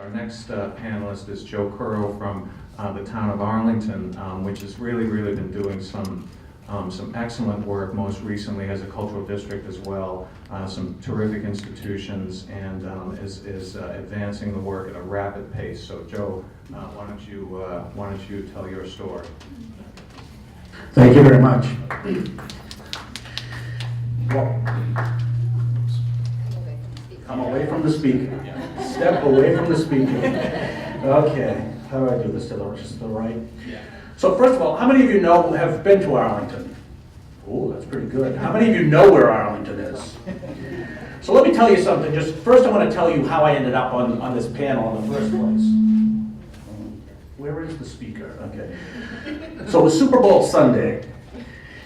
Our next panelist is Joe Curro from the town of Arlington, which has really been doing some excellent work, most recently as a cultural district as well, some terrific institutions, and is advancing the work at a rapid pace. So Joe, why don't you tell your story? Thank you very much. Well, come away from the speaker. Step away from the speaker. Okay, how do I do this to the right? So first of all, how many of you have been to Arlington? Oh, that's pretty good. How many of you know where Arlington is? So let me tell you something. Just first I want to tell you how I ended up on this panel in the first place. Where is the speaker? Okay. So it was Super Bowl Sunday.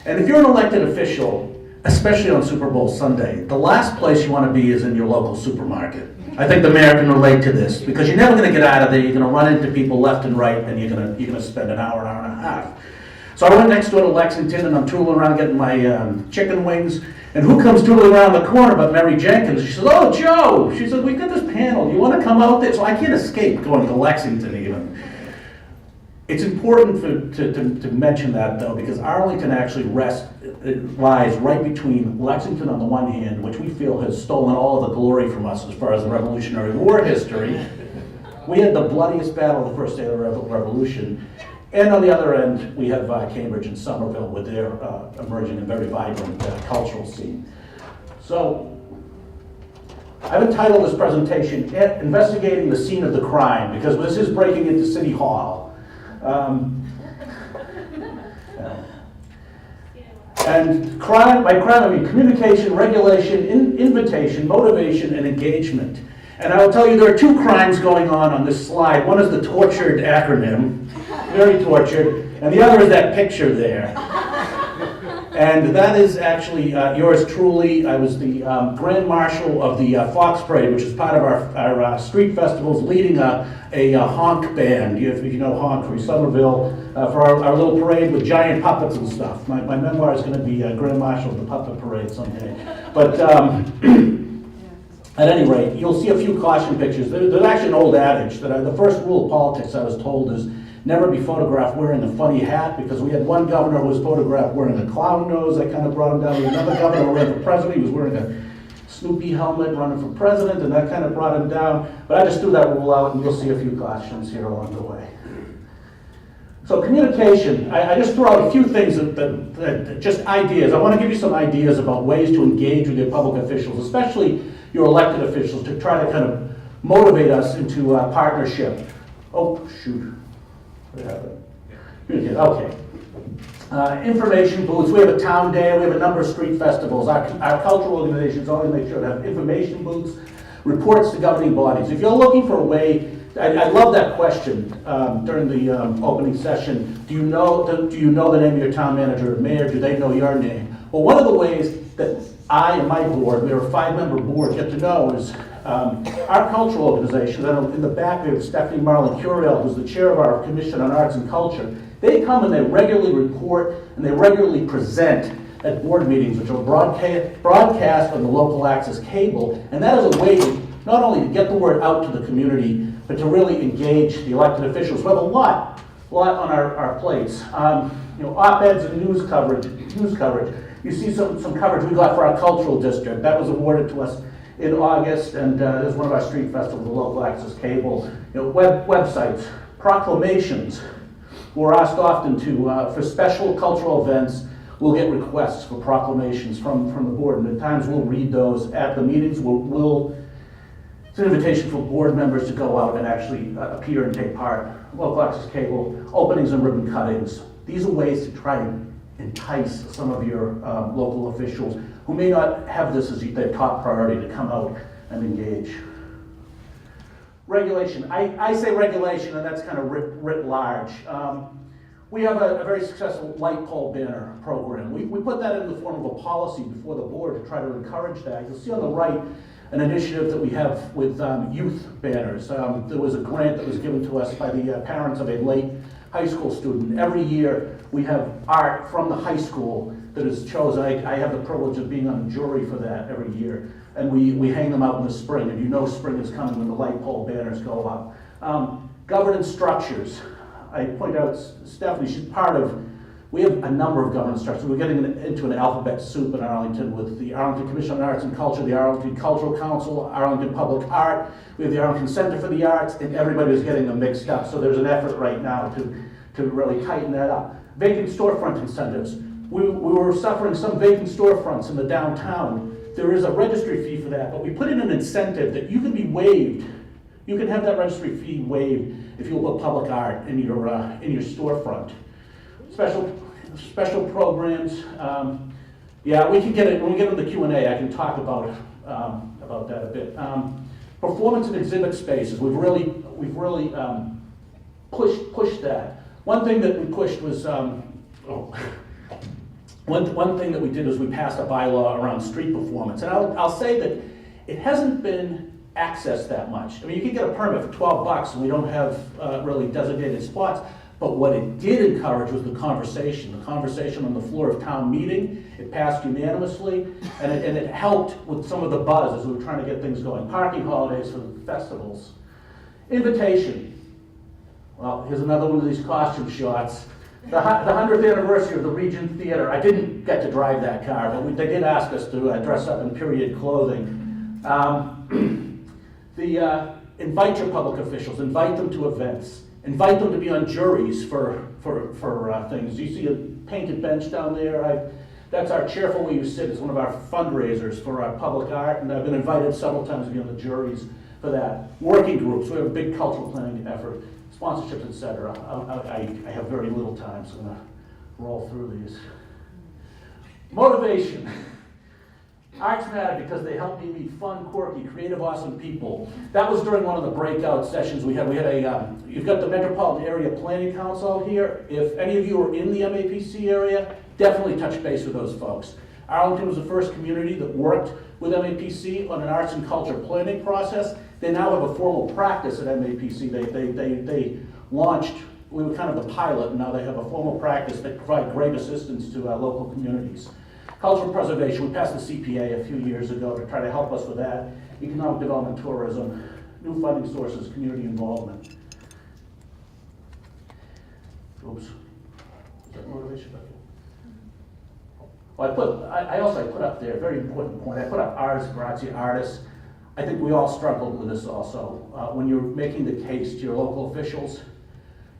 And if you're an elected official, especially on Super Bowl Sunday, the last place you want to be is in your local supermarket. I think the mayor can relate to this, because you're never going to get out of there. You're going to run into people left and right, and you're going to spend an hour and a half. So I went next door to Lexington, and I'm tooling around getting my chicken wings, and who comes tooling around the corner but Mary Jenkins? She says, "Oh, Joe," she said, "we've got this panel. Do you want to come out there?" So I can't escape going to Lexington even. It's important to mention that, though, because Arlington actually lies right between Lexington on the one hand, which we feel has stolen all of the glory from us as far as the Revolutionary War history. We had the bloodiest battle the first day of the Revolution. And on the other end, we have Cambridge and Somerville with their emerging and very vibrant cultural scene. So I've entitled this presentation, Investigating the Scene of the Crime, because this is breaking into City Hall. And crime, by crime I mean communication, regulation, invitation, motivation, and engagement. And I will tell you there are two crimes going on this slide. One is the tortured acronym, very tortured, and the other is that picture there. And that is actually yours truly. I was the Grand Marshal of the Fox Parade, which is part of our street festivals, leading a honk band, if you know honk from Somerville, for our little parade with giant puppets and stuff. My memoir is going to be Grand Marshal of the Puppet Parade someday. But at any rate, you'll see a few caution pictures. There's actually an old adage that the first rule of politics I was told is never be photographed wearing a funny hat, because we had one governor who was photographed wearing a clown nose. That kind of brought him down. We had another governor who ran for president. He was wearing a Snoopy helmet running for president, and that kind of brought him down. But I just threw that rule out, and you'll see a few cautions here along the way. So communication, I just threw out a few things that just ideas. I want to give you some ideas about ways to engage with your public officials, especially your elected officials, to try to kind of motivate us into a partnership. Oh, shoot. Okay. Information booths. We have a town day. We have a number of street festivals. Our cultural organizations always make sure to have information booths, reports to governing bodies. If you're looking for a way, I love that question during the opening session. Do you know the name of your town manager or mayor? Do they know your name? Well, one of the ways that I and my board, we are a 5-member board, get to know is our cultural organization. Then in the back we have Stephanie Marlin Curro, who's the chair of our Commission on Arts and Culture. They come and they regularly report and they regularly present at board meetings, which are broadcast on the local access cable. And that is a way not only to get the word out to the community, but to really engage the elected officials. We have a lot on our plates. Op-eds and news coverage. You see some coverage we got for our cultural district. That was awarded to us in August, and there's one of our street festivals, the local access cable. Websites, proclamations. We're asked often for special cultural events, we'll get requests for proclamations from the board, and at times we'll read those at the meetings. It's an invitation for board members to go out and actually appear and take part. Local access cable, openings and ribbon cuttings. These are ways to try to entice some of your local officials who may not have this as their top priority to come out and engage. Regulation. I say regulation, and that's kind of writ large. We have a very successful light pole banner program. We put that in the form of a policy before the board to try to encourage that. You'll see on the right an initiative that we have with youth banners. There was a grant that was given to us by the parents of a late high school student. Every year we have art from the high school that is chosen. I have the privilege of being on the jury for that every year. and we hang them out in the spring, and you know spring is coming when the light pole banners go up. Governance structures. I point out Stephanie, she's part of, we have a number of governance structures. We're getting into an alphabet soup in Arlington with the Arlington Commission on Arts and Culture, the Arlington Cultural Council, Arlington Public Art, we have the Arlington Center for the Arts, and everybody's getting them mixed up. So there's an effort right now to really tighten that up. Vacant storefront incentives. We were suffering some vacant storefronts in the downtown. There is a registry fee for that, but we put in an incentive that you can be waived. You can have that registry fee waived if you put public art in your storefront. Special programs. Yeah, we can get it when we get into the Q&A. I can talk about that a bit. Performance and exhibit spaces. We've really pushed that. One thing that we pushed was one thing that we did was we passed a bylaw around street performance, and I'll say that it hasn't been accessed that much. I mean, you can get a permit for $12 and we don't have really designated spots, but what it did encourage was the conversation on the floor of town meeting. It passed unanimously, and it helped with some of the buzz as we were trying to get things going. Parking holidays for the festivals. Invitation. Well, here's another one of these costume shots. The 100th anniversary of the Regent Theater. I didn't get to drive that car, but they did ask us to dress up in period clothing. Invite your public officials, invite them to events, invite them to be on juries for things. You see a painted bench down there? That's our Cheerful Where You Sit. It's one of our fundraisers for our public art, and I've been invited several times to be on the juries for that. Working groups, we have a big cultural planning effort. Sponsorships, etc. I have very little time, so I'm going to roll through these. Motivation. Arts matter because they help me meet fun, quirky, creative, awesome people. That was during one of the breakout sessions we had. You've got the Metropolitan Area Planning Council here. If any of you are in the MAPC area, definitely touch base with those folks. Arlington was the first community that worked with MAPC on an arts and culture planning process. They now have a formal practice at MAPC. They launched, we were kind of the pilot, and now they have a formal practice that provide great assistance to local communities. Cultural preservation, we passed the CPA a few years ago to try to help us with that. Economic development, tourism, new funding sources, community involvement. Oops, is that motivation back here? Well, I also put up there, a very important point, I put up Ars Gratia Artis. I think we all struggled with this also. When you're making the case to your local officials,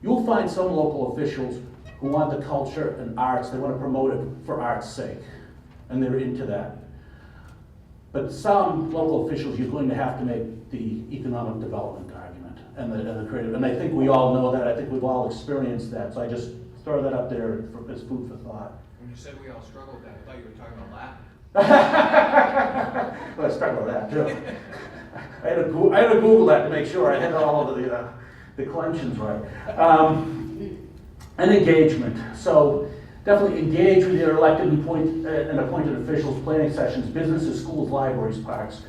you'll find some local officials who want the culture and arts, they want to promote it for art's sake, and they're into that. But some local officials, you're going to have to make the economic development argument and the creative, and I think we all know that, I think we've all experienced that, so I just throw that up there as food for thought. When you said we all struggled with that, I thought you were talking about Latin. Well, I struggle with that too. I had to Google that to make sure I had all of the declensions right. And engagement. So definitely engage with your elected and appointed officials, planning sessions, businesses, schools, libraries, parks.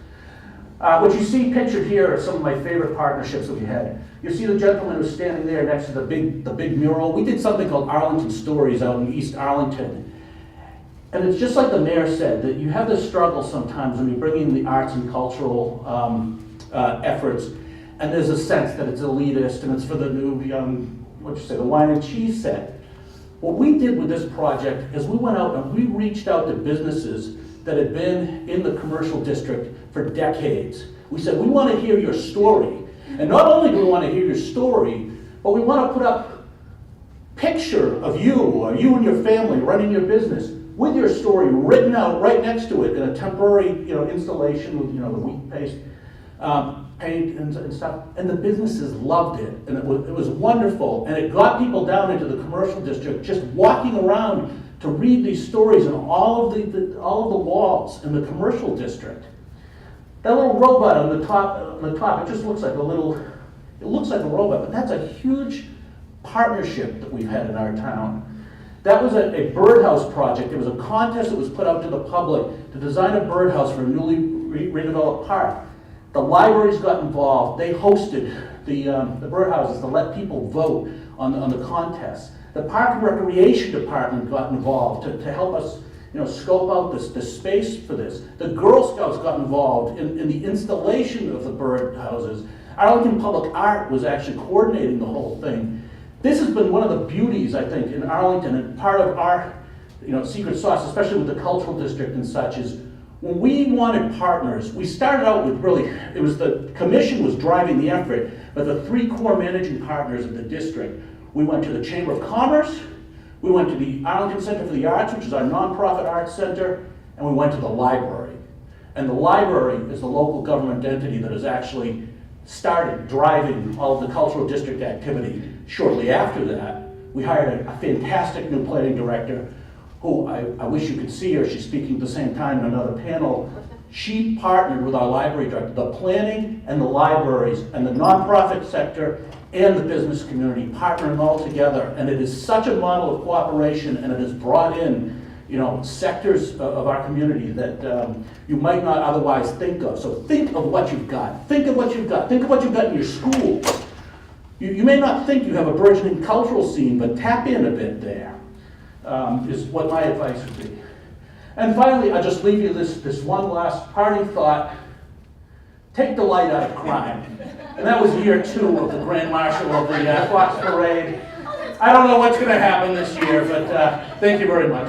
What you see pictured here are some of my favorite partnerships that we had. You see the gentleman who's standing there next to the big mural. We did something called Arlington Stories out in East Arlington. And it's just like the mayor said, that you have this struggle sometimes when you bring in the arts and cultural efforts, and there's a sense that it's elitist and it's for the new young, the wine and cheese set. What we did with this project is we went out and we reached out to businesses that had been in the commercial district for decades. We said, we want to hear your story. And not only do we want to hear your story, but we want to put up a picture of you, or you and your family running your business, with your story written out right next to it in a temporary, installation with, the wheat paste, paint and stuff. And the businesses loved it, and it was wonderful. And it got people down into the commercial district just walking around to read these stories on all of the walls in the commercial district. That little robot on the top, it just looks like a robot, but that's a huge partnership that we've had in our town. That was a birdhouse project. There was a contest that was put out to the public to design a birdhouse for a newly redeveloped park. The libraries got involved. They hosted the birdhouses to let people vote on the contest. The Park and Recreation Department got involved to help us scope out the space for this. The Girl Scouts got involved in the installation of the bird houses. Arlington Public Art was actually coordinating the whole thing. This has been one of the beauties, I think, in Arlington, and part of our secret sauce, especially with the cultural district and such, is when we wanted partners, we started out with it was the commission was driving the effort, but the three core managing partners of the district, we went to the Chamber of Commerce, we went to the Arlington Center for the Arts, which is our nonprofit arts center, and we went to the library. And the library is the local government entity that has actually started driving all of the cultural district activity. Shortly after that, we hired a fantastic new planning director who I wish you could see her. She's speaking at the same time in another panel. She partnered with our library director, the planning and the libraries and the nonprofit sector and the business community, partnering all together. And it is such a model of cooperation, and it has brought in sectors of our community that you might not otherwise think of. So think of what you've got. Think of what you've got. Think of what you've got in your school. You may not think you have a burgeoning cultural scene, but tap in a bit there. Is what my advice would be. And finally, I'll just leave you this one last parting thought. Take the light out of crime. And that was year 2 of the Grand Marshal of the Fox Parade. I don't know what's going to happen this year, but thank you very much.